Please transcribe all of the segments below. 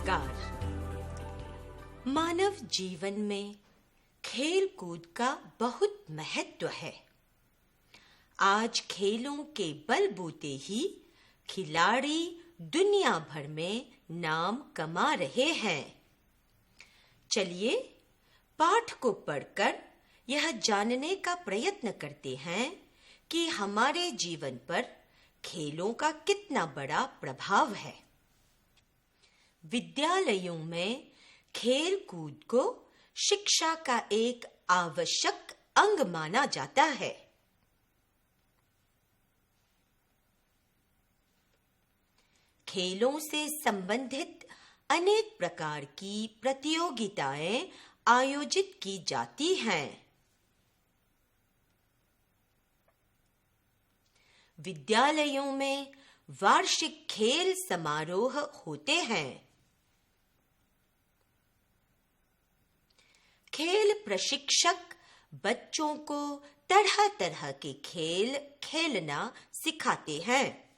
नमस्कार। मानव जीवन में खेल कूद का बहुत महत्व है। आज खेलों के बलबूते ही खिलाड़ी दुनिया भर में नाम कमा रहे हैं। चलिए पाठ को पढ़कर यह जानने का प्रयत्न करते हैं कि हमारे जीवन पर खेलों का कितना बड़ा प्रभाव है। विद्यालयों में खेल कूद को शिक्षा का एक आवश्यक अंग माना जाता है। खेलों से संबंधित अनेक प्रकार की प्रतियोगिताएं आयोजित की जाती हैं। विद्यालयों में वार्षिक खेल समारोह होते हैं। खेल प्रशिक्षक बच्चों को तरह-तरह के खेल खेलना सिखाते हैं।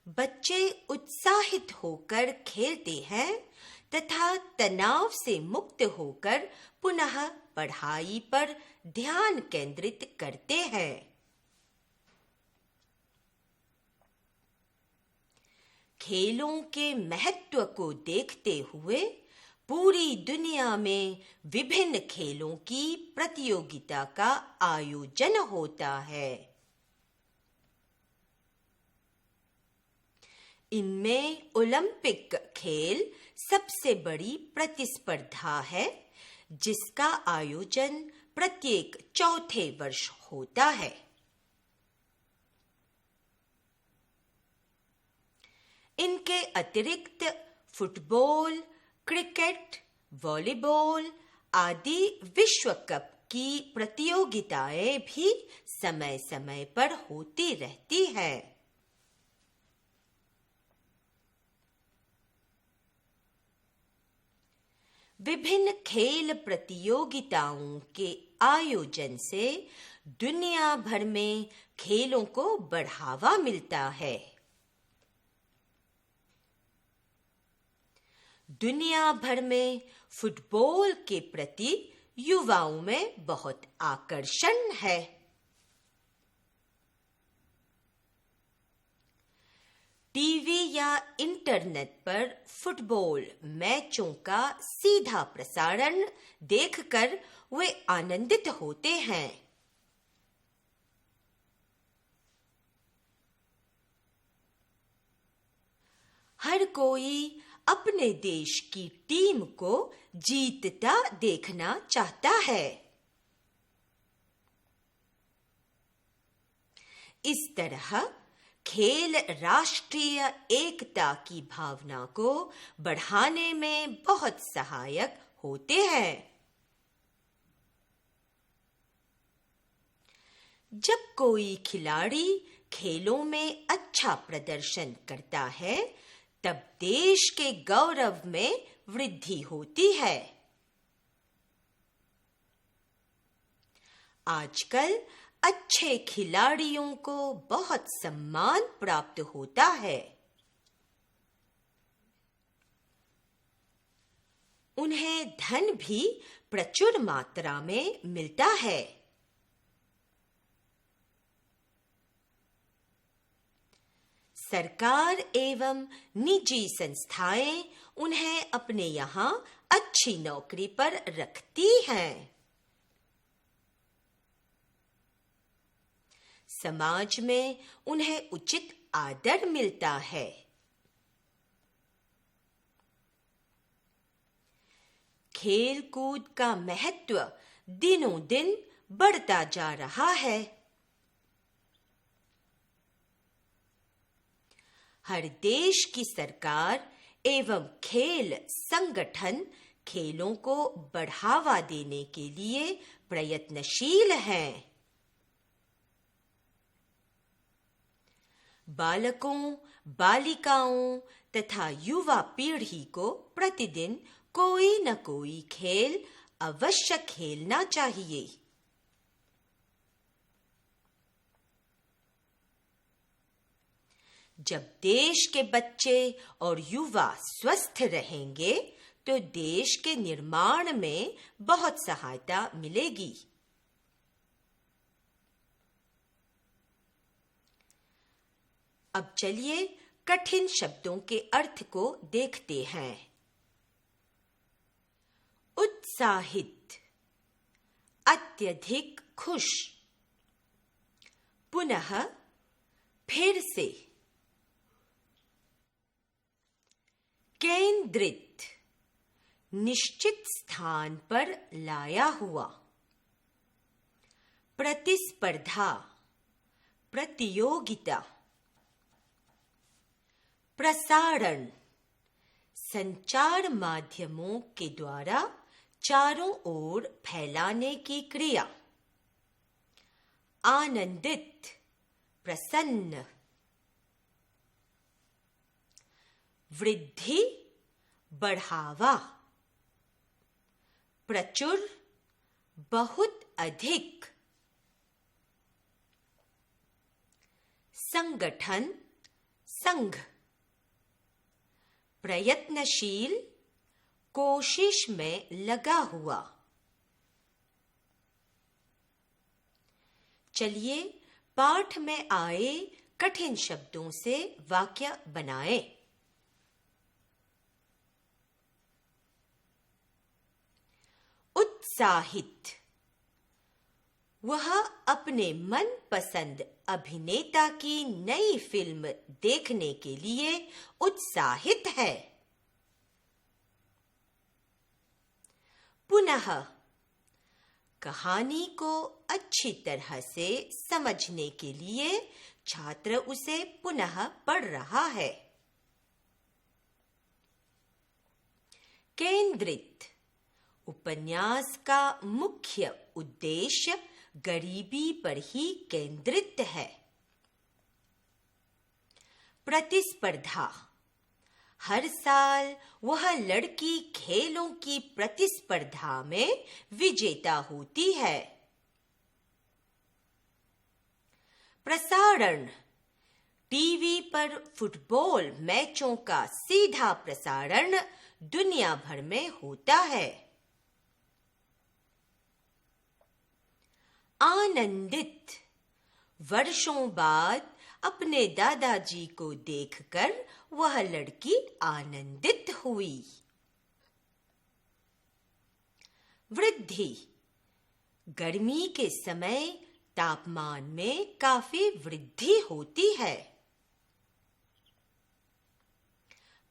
बच्चे उत्साहित होकर खेलते हैं तथा तनाव से मुक्त होकर पुनः पढ़ाई पर ध्यान केंद्रित करते हैं। खेलों के महत्व को देखते हुए पूरी दुनिया में विभिन्न खेलों की प्रतियोगिता का आयोजन होता है। इनमें ओलंपिक खेल सबसे बड़ी प्रतिस्पर्धा है, जिसका आयोजन प्रत्येक चौथे वर्ष होता है। इनके अतिरिक्त फुटबॉल, क्रिकेट, वॉलीबॉल आदि विश्व कप की प्रतियोगिताएं भी समय-समय पर होती रहती हैं। विभिन्न खेल प्रतियोगिताओं के आयोजन से दुनिया भर में खेलों को बढ़ावा मिलता है। दुनिया भर में फुटबॉल के प्रति युवाओं में बहुत आकर्षण है। टीवी या इंटरनेट पर फुटबॉल मैचों का सीधा प्रसारण देखकर वे आनंदित होते हैं। हर कोई अपने देश की टीम को जीतता देखना चाहता है। इस तरह खेल राष्ट्रीय एकता की भावना को बढ़ाने में बहुत सहायक होते हैं। जब कोई खिलाड़ी खेलों में अच्छा प्रदर्शन करता है, तब देश के गौरव में वृद्धि होती है। आजकल अच्छे खिलाड़ियों को बहुत सम्मान प्राप्त होता है। उन्हें धन भी प्रचुर मात्रा में मिलता है। सरकार एवं निजी संस्थाएं उन्हें अपने यहाँ अच्छी नौकरी पर रखती हैं। समाज में उन्हें उचित आदर मिलता है। खेल कूद का महत्व दिनों दिन बढ़ता जा रहा है। हर देश की सरकार एवं खेल संगठन खेलों को बढ़ावा देने के लिए प्रयत्नशील हैं। बालकों, बालिकाओं तथा युवा पीढ़ी को प्रतिदिन कोई न कोई खेल अवश्य खेलना चाहिए। जब देश के बच्चे और युवा स्वस्थ रहेंगे तो देश के निर्माण में बहुत सहायता मिलेगी। अब चलिए कठिन शब्दों के अर्थ को देखते हैं। उत्साहित, अत्यधिक खुश। पुनः, फिर से। केंद्रित, निश्चित स्थान पर लाया हुआ। प्रतिस्पर्धा, प्रतियोगिता। प्रसारण, संचार माध्यमों के द्वारा चारों ओर फैलाने की क्रिया। आनंदित, प्रसन्न। वृद्धि, बढ़ावा। प्रचुर, बहुत अधिक। संगठन, संघ। प्रयत्नशील, कोशिश में लगा हुआ। चलिए पाठ में आए कठिन शब्दों से वाक्य बनाएं। उत्साहित, वह अपने मनपसंद अभिनेता की नई फिल्म देखने के लिए उत्साहित है। पुनः, कहानी को अच्छी तरह से समझने के लिए छात्र उसे पुनः पढ़ रहा है। केंद्रित, उपन्यास का मुख्य उद्देश्य गरीबी पर ही केंद्रित है। प्रतिस्पर्धा, हर साल वह लड़की खेलों की प्रतिस्पर्धा में विजेता होती है। प्रसारण, टीवी पर फुटबॉल मैचों का सीधा प्रसारण दुनिया भर में होता है। आनंदित, वर्षों बाद अपने दादाजी को देखकर वह लड़की आनंदित हुई। वृद्धि, गर्मी के समय तापमान में काफी वृद्धि होती है।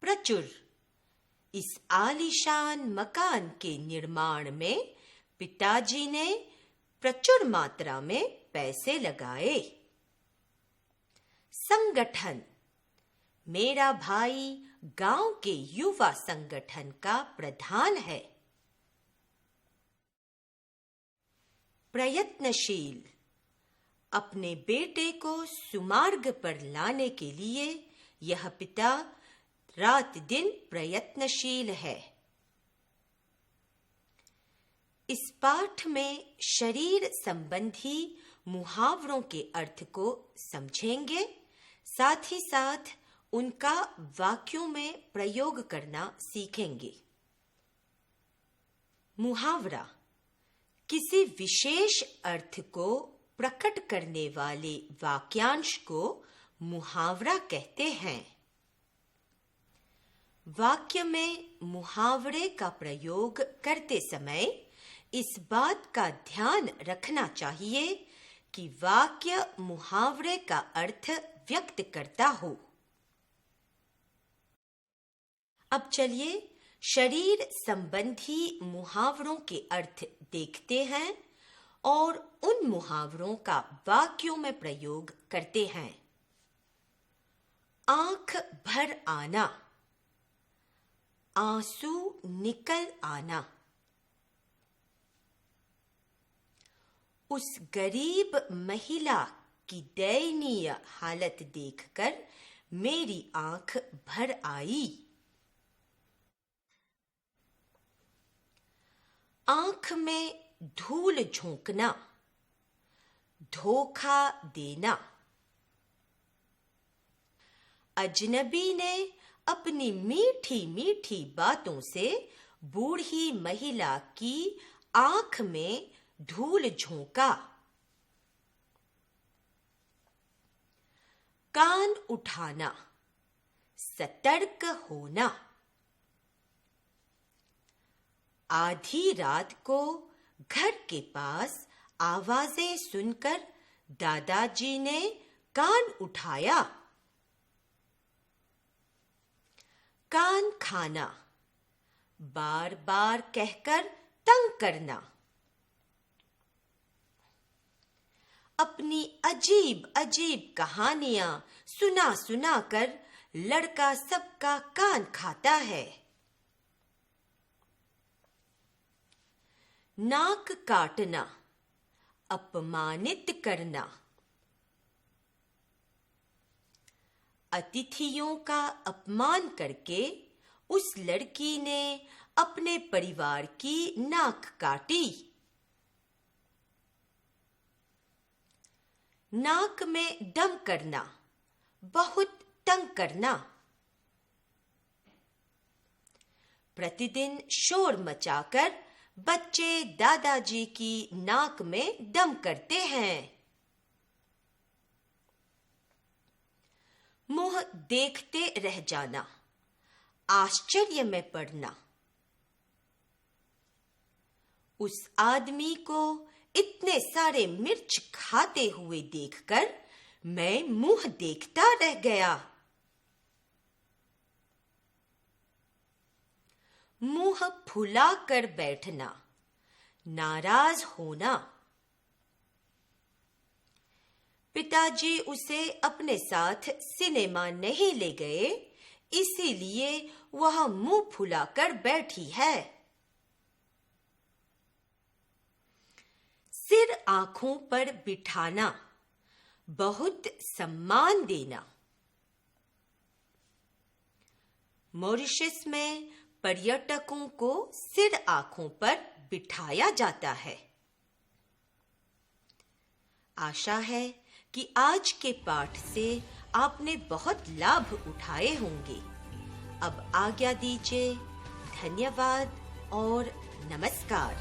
प्रचुर, इस आलीशान मकान के निर्माण में पिताजी ने प्रचुर मात्रा में पैसे लगाए। संगठन, मेरा भाई गांव के युवा संगठन का प्रधान है। प्रयत्नशील, अपने बेटे को सुमार्ग पर लाने के लिए यह पिता रात दिन प्रयत्नशील है। इस पाठ में शरीर संबंधी मुहावरों के अर्थ को समझेंगे, साथ ही साथ उनका वाक्यों में प्रयोग करना सीखेंगे। मुहावरा, किसी विशेष अर्थ को प्रकट करने वाले वाक्यांश को मुहावरा कहते हैं। वाक्य में मुहावरे का प्रयोग करते समय इस बात का ध्यान रखना चाहिए कि वाक्य मुहावरे का अर्थ व्यक्त करता हो। अब चलिए शरीर संबंधी मुहावरों के अर्थ देखते हैं और उन मुहावरों का वाक्यों में प्रयोग करते हैं। आंख भर आना, आंसू निकल आना। उस गरीब महिला की दयनीय हालत देखकर मेरी आंख भर आई। आंख में धूल झोंकना, धोखा देना। अजनबी ने अपनी मीठी मीठी बातों से बूढ़ी महिला की आंख में धूल झोंका। कान उठाना, सतर्क होना। आधी रात को घर के पास आवाजें सुनकर दादाजी ने कान उठाया। कान खाना, बार बार कहकर तंग करना। अपनी अजीब अजीब कहानियां सुना सुना कर लड़का सबका कान खाता है। नाक काटना, अपमानित करना। अतिथियों का अपमान करके उस लड़की ने अपने परिवार की नाक काटी। नाक में दम करना, बहुत तंग करना। प्रतिदिन शोर मचाकर बच्चे दादाजी की नाक में दम करते हैं। मुंह देखते रह जाना, आश्चर्य में पड़ना। उस आदमी को इतने सारे मिर्च खाते हुए देखकर मैं मुंह देखता रह गया। मुंह फुलाकर बैठना, नाराज होना। पिताजी उसे अपने साथ सिनेमा नहीं ले गए, इसीलिए वह मुंह फुलाकर बैठी है। सिर आंखों पर बिठाना, बहुत सम्मान देना। मॉरिशस में पर्यटकों को सिर आंखों पर बिठाया जाता है। आशा है कि आज के पाठ से आपने बहुत लाभ उठाए होंगे। अब आज्ञा दीजिए। धन्यवाद और नमस्कार।